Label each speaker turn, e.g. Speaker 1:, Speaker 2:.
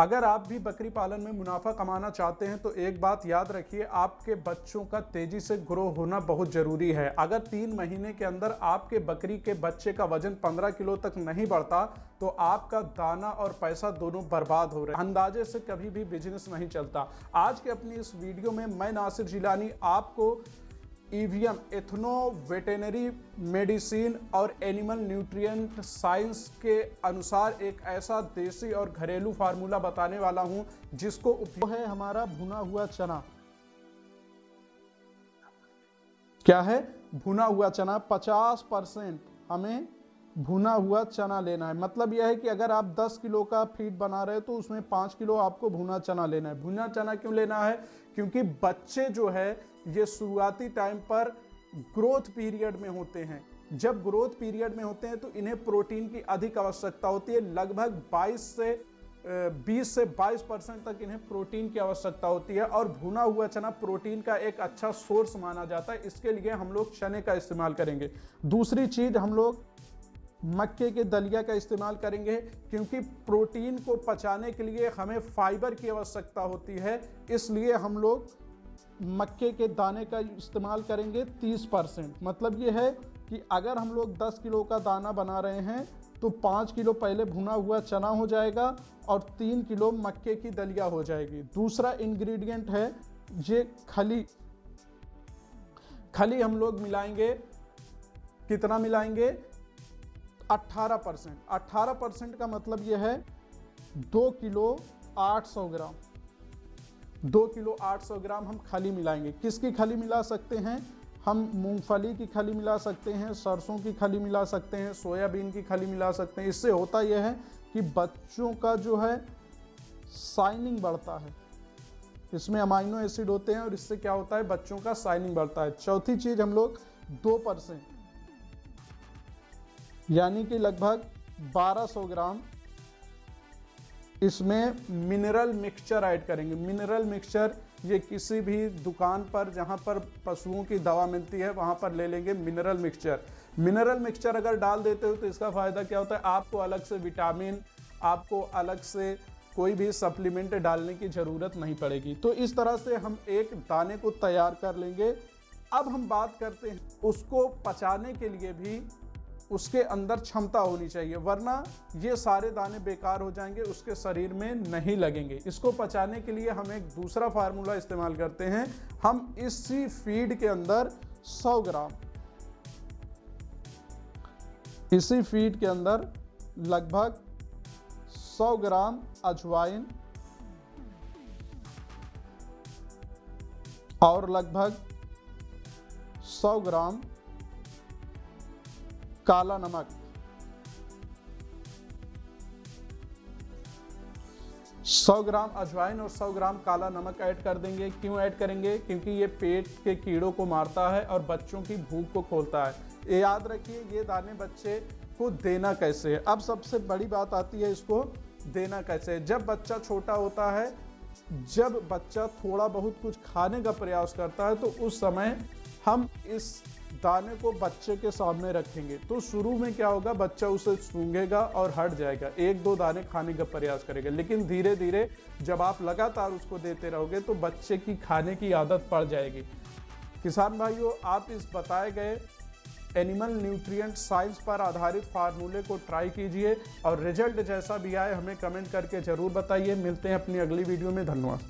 Speaker 1: अगर आप भी बकरी पालन में मुनाफा कमाना चाहते हैं तो एक बात याद रखिए, आपके बच्चों का तेजी से ग्रो होना बहुत जरूरी है। अगर 3 महीने के अंदर आपके बकरी के बच्चे का वजन 15 किलो तक नहीं बढ़ता तो आपका दाना और पैसा दोनों बर्बाद हो रहे हैं। अंदाजे से कभी भी बिजनेस नहीं चलता। आज के अपनी इस वीडियो में मैं नासिर जिलानी आपको ईवीएम एथनो वेटेनरी मेडिसिन और एनिमल न्यूट्रिएंट साइंस के अनुसार एक ऐसा देसी और घरेलू फार्मूला बताने वाला हूं जिसको उपयोग है हमारा भुना हुआ चना। क्या है? भुना हुआ चना। 50% हमें भुना हुआ चना लेना है। मतलब यह है कि अगर आप 10 किलो का फीड बना रहे हो तो उसमें 5 किलो आपको भुना चना लेना है। भुना चना क्यों लेना है? क्योंकि बच्चे जो है ये शुरुआती टाइम पर ग्रोथ पीरियड में होते हैं। जब ग्रोथ पीरियड में होते हैं तो इन्हें प्रोटीन की अधिक आवश्यकता होती है। लगभग 20 से 22% तक इन्हें प्रोटीन की आवश्यकता होती है और भुना हुआ चना प्रोटीन का एक अच्छा सोर्स माना जाता है। इसके लिए हम लोग चने का इस्तेमाल करेंगे। दूसरी चीज, हम लोग मक्के के दलिया का इस्तेमाल करेंगे क्योंकि प्रोटीन को पचाने के लिए हमें फाइबर की आवश्यकता होती है। इसलिए हम लोग मक्के के दाने का इस्तेमाल करेंगे 30%। मतलब ये है कि अगर हम लोग 10 किलो का दाना बना रहे हैं तो 5 किलो पहले भुना हुआ चना हो जाएगा और 3 किलो मक्के की दलिया हो जाएगी। दूसरा इंग्रेडिएंट है ये खली। खली हम लोग मिलाएंगे। कितना मिलाएंगे? 18%। 18% का मतलब यह है 2 किलो 800 ग्राम। 2 किलो 800 ग्राम हम खली मिलाएंगे। किसकी खली मिला सकते हैं? हम मूंगफली की खली मिला सकते हैं, सरसों की खली मिला सकते हैं, सोयाबीन की खली मिला सकते हैं। इससे होता यह है कि बच्चों का जो है शाइनिंग बढ़ता है। इसमें अमाइनो एसिड होते हैं और इससे क्या होता है? बच्चों का शाइनिंग बढ़ता है। चौथी चीज, हम लोग 2% यानी कि लगभग 1200 ग्राम इसमें मिनरल मिक्सचर ऐड करेंगे। मिनरल मिक्सचर ये किसी भी दुकान पर जहाँ पर पशुओं की दवा मिलती है वहाँ पर ले लेंगे मिनरल मिक्सचर। मिनरल मिक्सचर अगर डाल देते हो तो इसका फ़ायदा क्या होता है? आपको अलग से विटामिन, आपको अलग से कोई भी सप्लीमेंट डालने की ज़रूरत नहीं पड़ेगी। तो इस तरह से हम एक दाने को तैयार कर लेंगे। अब हम बात करते हैं, उसको पचाने के लिए भी उसके अंदर क्षमता होनी चाहिए, वरना ये सारे दाने बेकार हो जाएंगे, उसके शरीर में नहीं लगेंगे। इसको पचाने के लिए हम एक दूसरा फार्मूला इस्तेमाल करते हैं। हम इसी फीड के अंदर 100 ग्राम, इसी फीड के अंदर लगभग 100 ग्राम अजवाइन और लगभग 100 ग्राम काला नमक, 100 ग्राम अजवाइन और 100 ग्राम काला नमक ऐड कर देंगे। क्यों ऐड करेंगे? क्योंकि ये पेट के कीड़ों को मारता है और बच्चों की भूख को खोलता है। ये याद रखिए। ये दाने बच्चे को देना कैसे है? अब सबसे बड़ी बात आती है, इसको देना कैसे है। जब बच्चा छोटा होता है, जब बच्चा थोड़ा बहुत कुछ खाने का प्रयास करता है तो उस समय हम इस दाने को बच्चे के सामने रखेंगे। तो शुरू में क्या होगा? बच्चा उसे सूंघेगा और हट जाएगा, 1-2 दाने खाने का प्रयास करेगा। लेकिन धीरे धीरे जब आप लगातार उसको देते रहोगे तो बच्चे की खाने की आदत पड़ जाएगी। किसान भाइयों, आप इस बताए गए एनिमल न्यूट्रिएंट साइंस पर आधारित फार्मूले को ट्राई कीजिए और रिजल्ट जैसा भी आए हमें कमेंट करके जरूर बताइए। मिलते हैं अपनी अगली वीडियो में। धन्यवाद।